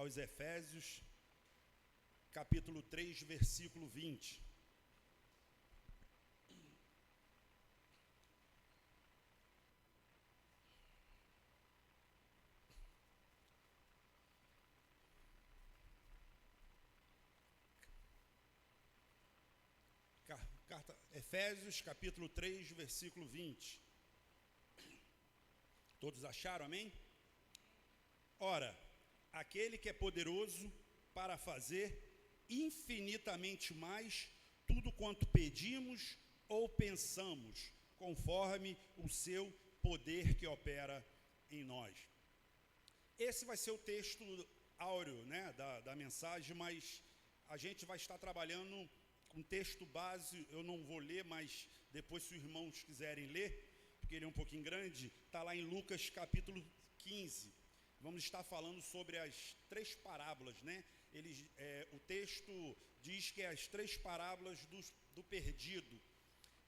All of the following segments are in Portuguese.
aos Efésios, capítulo 3, versículo 20. Carta Efésios, capítulo 3, versículo 20. Todos acharam, amém? Ora, aquele que é poderoso para fazer infinitamente mais tudo quanto pedimos ou pensamos, conforme o seu poder que opera em nós. Esse vai ser o texto áureo, né, da mensagem, mas a gente vai estar trabalhando um texto base. Eu não vou ler, mas depois, se os irmãos quiserem ler, porque ele é um pouquinho grande, está lá em Lucas capítulo 15. Vamos estar falando sobre as três parábolas, né? O texto diz que é as três parábolas do perdido,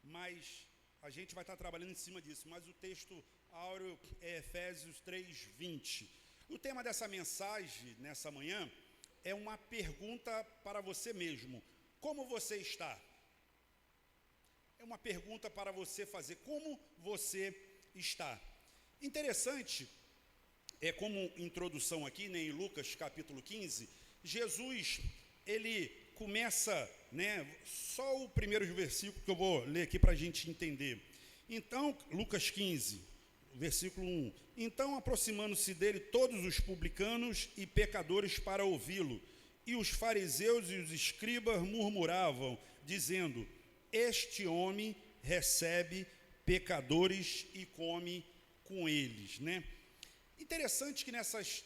mas a gente vai estar trabalhando em cima disso. Mas o texto áureo é Efésios 3, 20. O tema dessa mensagem, nessa manhã, é uma pergunta para você mesmo. Como você está? É uma pergunta para você fazer. Como você está? Interessante, como introdução aqui, né, em Lucas capítulo 15, Jesus, ele começa, né, só o primeiro versículo que eu vou ler aqui para a gente entender. Então, Lucas 15, versículo 1. Então, aproximando-se dele todos os publicanos e pecadores para ouvi-lo, e os fariseus e os escribas murmuravam, dizendo: este homem recebe pecadores e come com eles, né? Interessante que nessas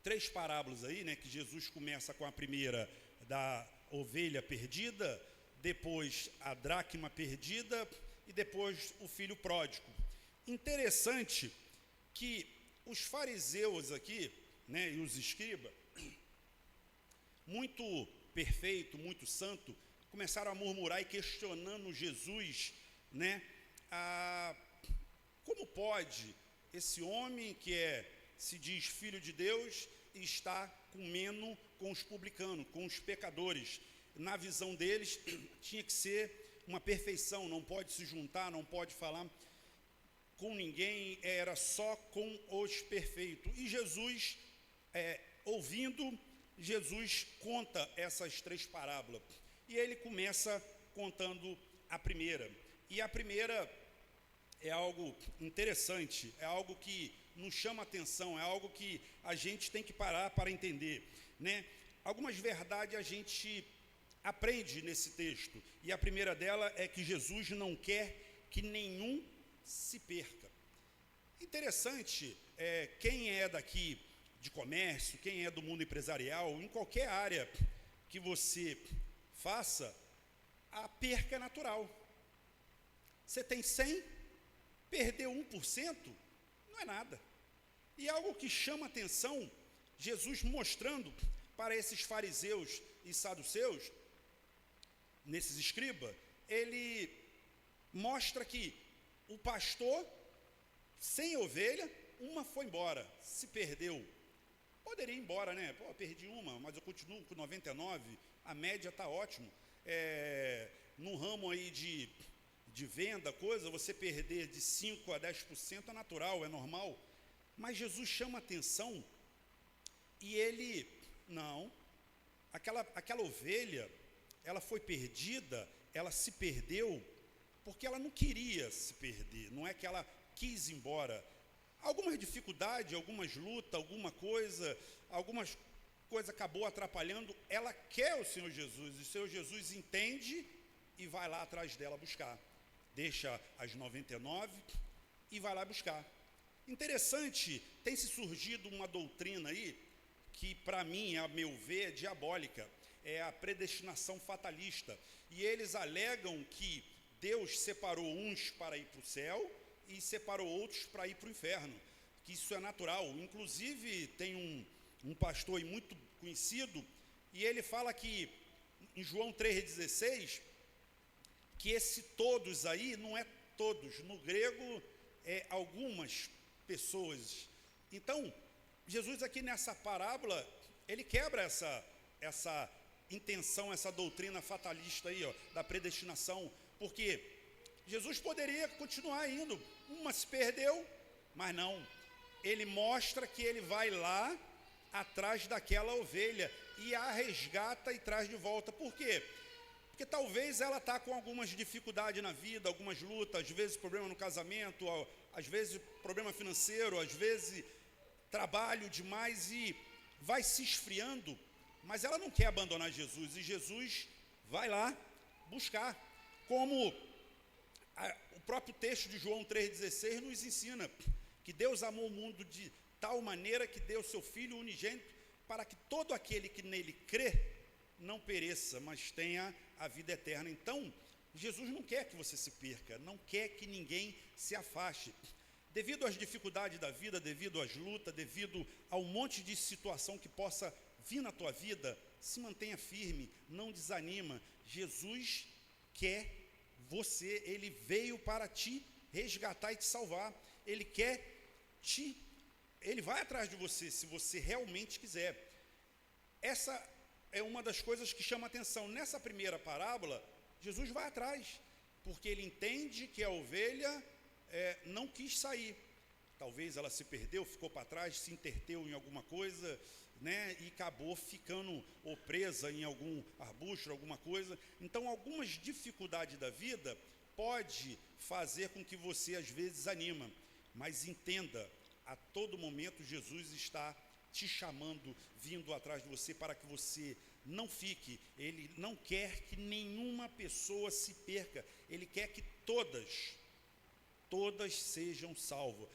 três parábolas aí, né, que Jesus começa com a primeira da ovelha perdida, depois a dracma perdida e depois o filho pródigo. Interessante que os fariseus aqui, né, e os escribas, muito perfeito, muito santo, começaram a murmurar e questionando Jesus, né? Como pode esse homem que se diz filho de Deus e está comendo com os publicanos, com os pecadores? Na visão deles, tinha que ser uma perfeição, não pode se juntar, não pode falar com ninguém, era só com os perfeitos. E Jesus, ouvindo, Jesus conta essas três parábolas. E ele começa contando a primeira. E a primeira é algo interessante, é algo que nos chama a atenção, é algo que a gente tem que parar para entender, né? Algumas verdades a gente aprende nesse texto. E a primeira dela é que Jesus não quer que nenhum se perca. Interessante, quem é daqui de comércio, quem é do mundo empresarial, em qualquer área que você faça, a perca é natural. Você tem 100, perdeu 1%, não é nada. E algo que chama atenção, Jesus mostrando para esses fariseus e saduceus, nesses escribas, ele mostra que o pastor, sem ovelha, uma foi embora, se perdeu. Poderia ir embora, né? Pô, perdi uma, mas eu continuo com 99, a média está ótimo. No ramo aí de venda, você perder de 5% a 10% é natural, é normal. Mas Jesus chama atenção e ele, não, aquela ovelha, ela foi perdida, ela se perdeu porque ela não queria se perder, não é que ela quis ir embora. Algumas dificuldades, algumas lutas, alguma coisa acabou atrapalhando. Ela quer o Senhor Jesus, e o Senhor Jesus entende e vai lá atrás dela buscar. Deixa as 99 e vai lá buscar. Interessante, tem se surgido uma doutrina aí, que para mim, a meu ver, é diabólica, é a predestinação fatalista. E eles alegam que Deus separou uns para ir para o céu e separou outros para ir para o inferno, que isso é natural. Inclusive tem um pastor muito conhecido, e ele fala que em João 3,16, que esse todos aí não é todos, no grego é algumas pessoas. Então Jesus aqui nessa parábola, ele quebra essa intenção, essa doutrina fatalista aí, ó, da predestinação, porque Jesus poderia continuar indo, uma se perdeu, mas não, ele mostra que ele vai lá atrás daquela ovelha e a resgata e traz de volta. Por quê? Porque talvez ela está com algumas dificuldades na vida, algumas lutas, às vezes problema no casamento, às vezes problema financeiro, às vezes trabalho demais e vai se esfriando, mas ela não quer abandonar Jesus, e Jesus vai lá buscar, como o próprio texto de João 3,16 nos ensina, que Deus amou o mundo de tal maneira que deu seu Filho unigênito, para que todo aquele que nele crê, não pereça, mas tenha a vida eterna. Então, Jesus não quer que você se perca, não quer que ninguém se afaste. Devido às dificuldades da vida, devido às lutas, devido a um monte de situação que possa vir na tua vida, se mantenha firme, não desanima. Jesus quer você, ele veio para te resgatar e te salvar. Ele vai atrás de você, se você realmente quiser. Essa é uma das coisas que chama a atenção. Nessa primeira parábola, Jesus vai atrás, porque ele entende que a ovelha não quis sair. Talvez ela se perdeu, ficou para trás, se interteu em alguma coisa, né, e acabou ficando ou presa em algum arbusto, alguma coisa. Então, algumas dificuldades da vida pode fazer com que você às vezes desanima, mas entenda, a todo momento Jesus está te chamando, vindo atrás de você para que você não fique. Ele não quer que nenhuma pessoa se perca, ele quer que todas sejam salvas.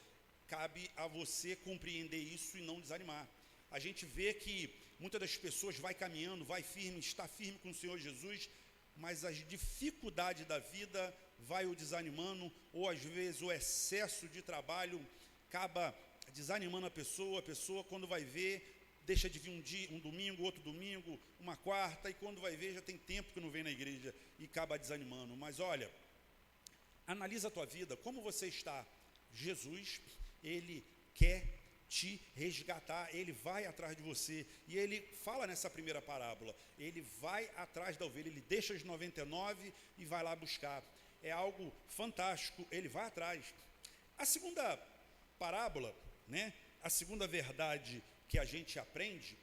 Cabe a você compreender isso e não desanimar. A gente vê que muitas das pessoas vai caminhando, vai firme, está firme com o Senhor Jesus, mas as dificuldades da vida vai o desanimando, ou às vezes o excesso de trabalho acaba desanimando a pessoa quando vai ver, deixa de vir um domingo, outro domingo, uma quarta, e quando vai ver já tem tempo que não vem na igreja e acaba desanimando. Mas olha, analisa a tua vida, como você está. Jesus, ele quer te resgatar, ele vai atrás de você, e ele fala nessa primeira parábola, ele vai atrás da ovelha, ele deixa as 99 e vai lá buscar. É algo fantástico, ele vai atrás. A segunda parábola, né, a segunda verdade que a gente aprende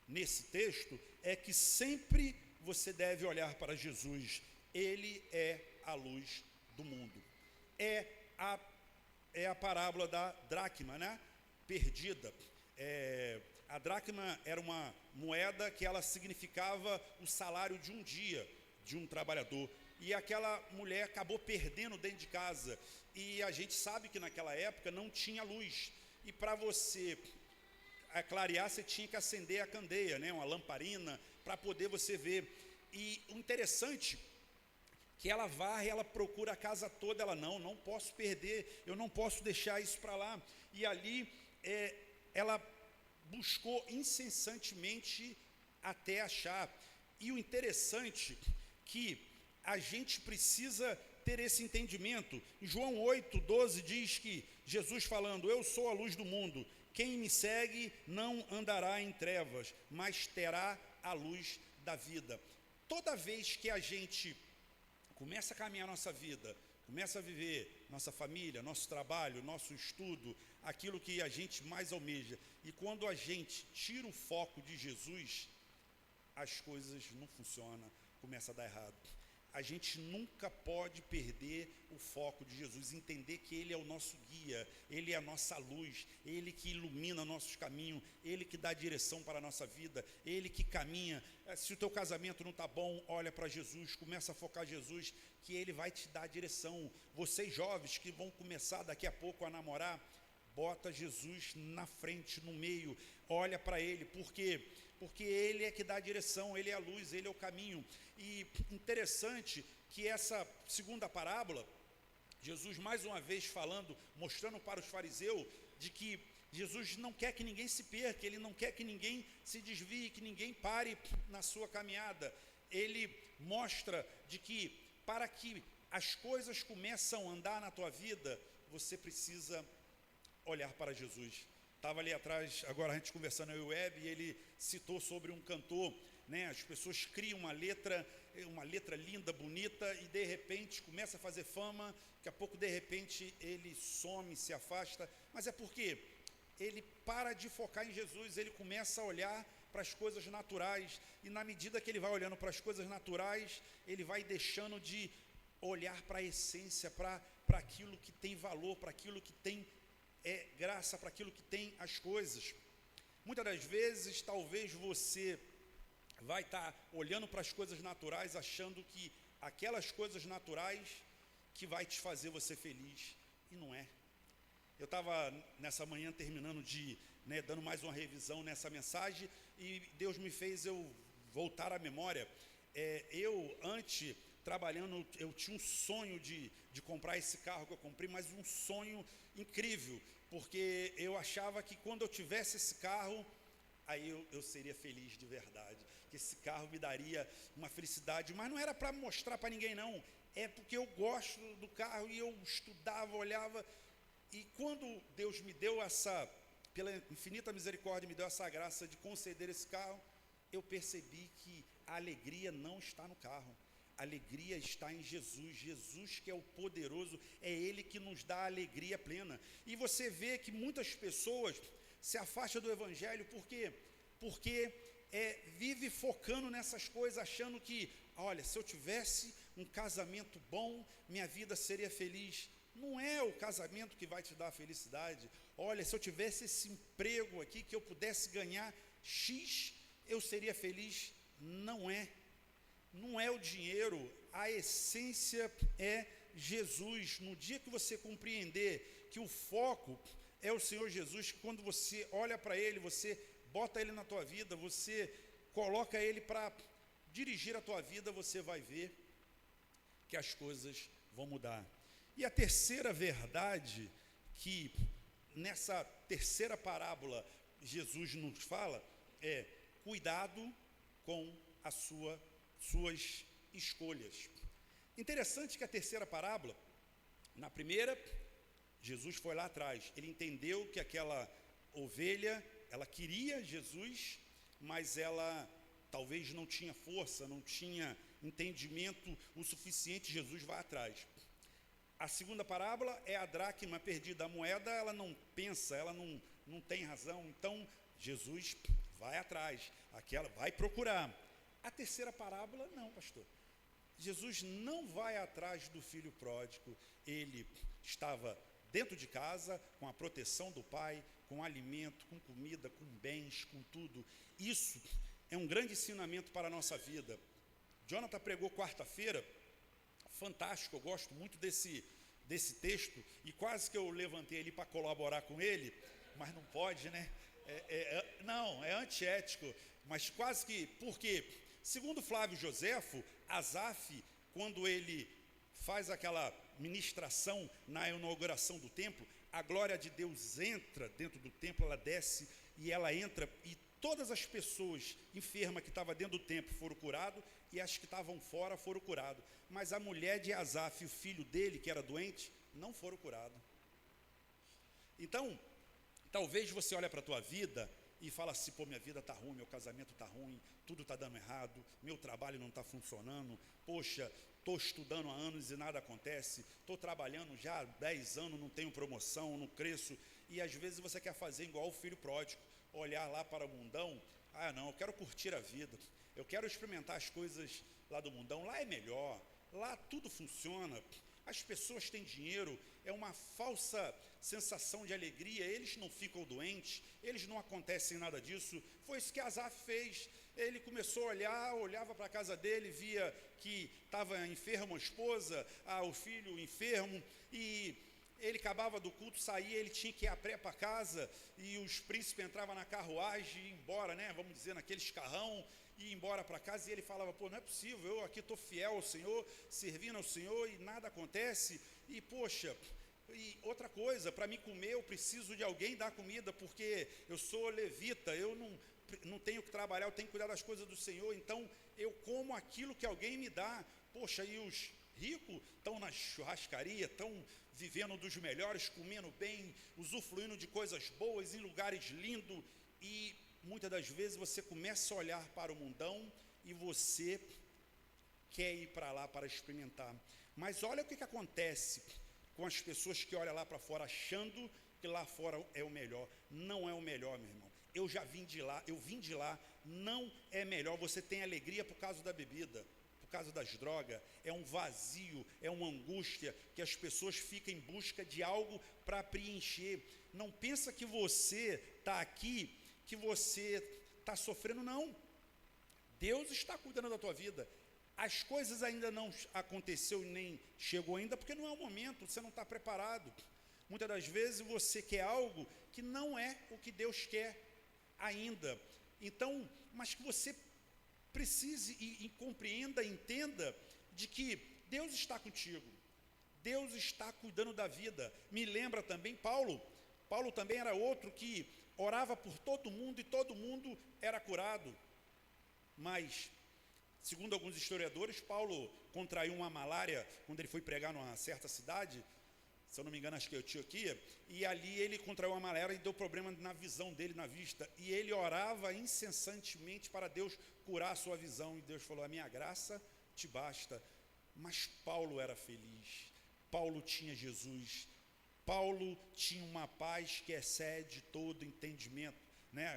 nesse texto é que sempre você deve olhar para Jesus. Ele é a luz do mundo. É a parábola da dracma, né, perdida. A dracma era uma moeda que ela significava o salário de um dia de um trabalhador. E aquela mulher acabou perdendo dentro de casa. E a gente sabe que naquela época não tinha luz. E para você clarear, você tinha que acender a candeia, né, uma lamparina, para poder você ver. E o interessante que ela varre, ela procura a casa toda, ela não posso perder, eu não posso deixar isso para lá. E ali ela buscou incessantemente até achar. E o interessante que a gente precisa ter esse entendimento. Em João 8,12 diz que Jesus falando, eu sou a luz do mundo, quem me segue não andará em trevas, mas terá a luz da vida. Toda vez que a gente começa a caminhar nossa vida, começa a viver nossa família, nosso trabalho, nosso estudo, aquilo que a gente mais almeja, e quando a gente tira o foco de Jesus, as coisas não funcionam, começa a dar errado. A gente nunca pode perder o foco de Jesus, entender que ele é o nosso guia, ele é a nossa luz, ele que ilumina nossos caminhos, ele que dá direção para a nossa vida, ele que caminha. Se o teu casamento não está bom, olha para Jesus, começa a focar em Jesus, que ele vai te dar direção. Vocês jovens que vão começar daqui a pouco a namorar, bota Jesus na frente, no meio, olha para ele, porque ele é que dá a direção, ele é a luz, ele é o caminho. E interessante que essa segunda parábola, Jesus mais uma vez falando, mostrando para os fariseus, de que Jesus não quer que ninguém se perca, ele não quer que ninguém se desvie, que ninguém pare na sua caminhada. Ele mostra de que para que as coisas começam a andar na tua vida, você precisa olhar para Jesus. estava ali atrás, agora a gente conversando eu e o Web, e ele citou sobre um cantor, né? As pessoas criam uma letra linda, bonita, e de repente começa a fazer fama, daqui a pouco de repente ele some, se afasta, mas é porque ele para de focar em Jesus, ele começa a olhar para as coisas naturais, e na medida que ele vai olhando para as coisas naturais, ele vai deixando de olhar para a essência, para aquilo que tem valor, para aquilo que tem graça, para aquilo que tem as coisas. Muitas das vezes, talvez você vai estar olhando para as coisas naturais, achando que aquelas coisas naturais que vai te fazer você feliz, e não é. Eu estava nessa manhã terminando dando mais uma revisão nessa mensagem, e Deus me fez eu voltar à memória. Eu, antes, trabalhando, eu tinha um sonho de comprar esse carro que eu comprei, mas um sonho incrível, porque eu achava que quando eu tivesse esse carro, aí eu seria feliz de verdade, que esse carro me daria uma felicidade, mas não era para mostrar para ninguém não, é porque eu gosto do carro, e eu estudava, olhava, e quando Deus me deu pela infinita misericórdia, me deu essa graça de conceder esse carro, eu percebi que a alegria não está no carro, a alegria está em Jesus. Jesus que é o poderoso, é Ele que nos dá a alegria plena. E você vê que muitas pessoas se afastam do Evangelho, por quê? Porque vive focando nessas coisas, achando que, olha, se eu tivesse um casamento bom, minha vida seria feliz. Não é o casamento que vai te dar a felicidade. Olha, se eu tivesse esse emprego aqui, que eu pudesse ganhar X, eu seria feliz. Não é. Não é o dinheiro, a essência é Jesus. No dia que você compreender que o foco é o Senhor Jesus, que quando você olha para Ele, você bota Ele na tua vida, você coloca Ele para dirigir a tua vida, você vai ver que as coisas vão mudar. E a terceira verdade que nessa terceira parábola Jesus nos fala é: cuidado com as suas escolhas. Interessante que a terceira parábola, na primeira, Jesus foi lá atrás, ele entendeu que aquela ovelha, ela queria Jesus, mas ela talvez não tinha força, não tinha entendimento o suficiente, Jesus vai atrás. A segunda parábola é a dracma perdida, a moeda, ela não pensa, ela não tem razão, então Jesus vai atrás, aquela vai procurar. A terceira parábola, não, pastor. Jesus não vai atrás do filho pródigo, ele estava dentro de casa, com a proteção do pai, com alimento, com comida, com bens, com tudo. Isso é um grande ensinamento para a nossa vida. Jonathan pregou quarta-feira, fantástico, eu gosto muito desse texto, e quase que eu levantei ele para colaborar com ele, mas não pode, né? Não, é antiético, mas quase que, por quê? Segundo Flávio Joséfo, Asaf, quando ele faz aquela ministração na inauguração do templo, a glória de Deus entra dentro do templo, ela desce e ela entra, e todas as pessoas enfermas que estavam dentro do templo foram curadas, e as que estavam fora foram curadas, mas a mulher de Asaf e o filho dele, que era doente, não foram curados. Então, talvez você olhe para a tua vida e fala assim: pô, minha vida está ruim, meu casamento está ruim, tudo está dando errado, meu trabalho não está funcionando, poxa, estou estudando há anos e nada acontece, estou trabalhando já há 10 anos, não tenho promoção, não cresço, e às vezes você quer fazer igual o filho pródigo, olhar lá para o mundão, não, eu quero curtir a vida, eu quero experimentar as coisas lá do mundão, lá é melhor, lá tudo funciona, as pessoas têm dinheiro, é uma falsa sensação de alegria, eles não ficam doentes, eles não acontecem nada disso. Foi isso que Asaf fez. Ele começou a olhar, olhava para a casa dele, via que estava enferma a esposa, o filho enfermo, e ele acabava do culto, saía, ele tinha que ir a pé para casa, e os príncipes entravam na carruagem e ia embora, né, vamos dizer, naqueles carrão, e ir embora para casa, e ele falava: pô, não é possível, eu aqui estou fiel ao Senhor, servindo ao Senhor, e nada acontece, e poxa, e outra coisa, para mim comer eu preciso de alguém dar comida, porque eu sou levita, eu não tenho que trabalhar, eu tenho que cuidar das coisas do Senhor, então eu como aquilo que alguém me dá. Poxa, e os ricos estão na churrascaria, estão vivendo dos melhores, comendo bem, usufruindo de coisas boas, em lugares lindos, e muitas das vezes você começa a olhar para o mundão e você quer ir para lá para experimentar. Mas olha o que acontece com as pessoas que olham lá para fora achando que lá fora é o melhor. Não é o melhor, meu irmão. Eu vim de lá, não é melhor. Você tem alegria por causa da bebida, por causa das drogas, é um vazio, é uma angústia, que as pessoas ficam em busca de algo para preencher. Não pensa que você está aqui, que você está sofrendo, não. Deus está cuidando da tua vida. As coisas ainda não aconteceu e nem chegou ainda, porque não é o momento, você não está preparado. Muitas das vezes você quer algo que não é o que Deus quer ainda. Então, mas que você precise e compreenda, entenda de que Deus está contigo. Deus está cuidando da vida. Me lembra também Paulo. Paulo também era outro que orava por todo mundo e todo mundo era curado. Mas segundo alguns historiadores, Paulo contraiu uma malária quando ele foi pregar numa certa cidade, se eu não me engano, acho que é Antioquia, e ali ele contraiu uma malária e deu problema na visão dele, na vista, e ele orava incessantemente para Deus curar a sua visão, e Deus falou: a minha graça te basta. Mas Paulo era feliz, Paulo tinha Jesus, Paulo tinha uma paz que excede todo entendimento. Né?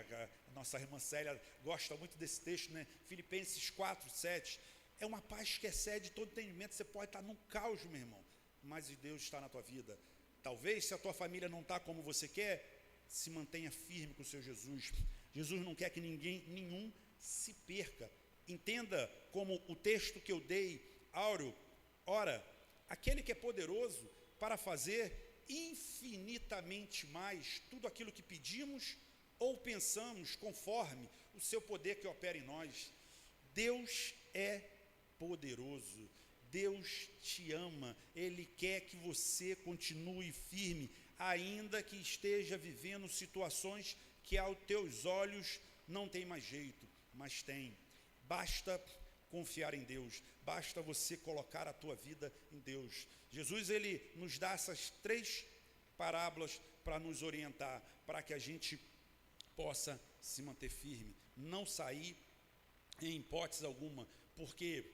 A nossa irmã Célia gosta muito desse texto, né? Filipenses 4:7, é uma paz que excede todo entendimento. Você pode estar num caos, meu irmão, mas Deus está na tua vida. Talvez se a tua família não está como você quer, se mantenha firme com o seu Jesus. Jesus não quer que nenhum se perca. Entenda como o texto que eu dei, Áureo, ora, aquele que é poderoso para fazer infinitamente mais tudo aquilo que pedimos ou pensamos, conforme o seu poder que opera em nós. Deus é poderoso, Deus te ama, Ele quer que você continue firme, ainda que esteja vivendo situações que aos teus olhos não tem mais jeito, mas tem. Basta confiar em Deus, basta você colocar a tua vida em Deus. Jesus, Ele nos dá essas 3 parábolas para nos orientar, para que a gente possa se manter firme, não sair em hipótese alguma, porque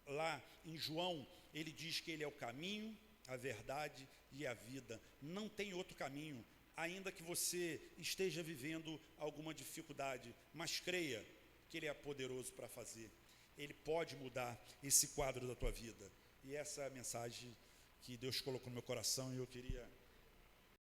lá em João, ele diz que ele é o caminho, a verdade e a vida, não tem outro caminho, ainda que você esteja vivendo alguma dificuldade, mas creia que ele é poderoso para fazer, ele pode mudar esse quadro da tua vida, e essa é a mensagem que Deus colocou no meu coração, e eu queria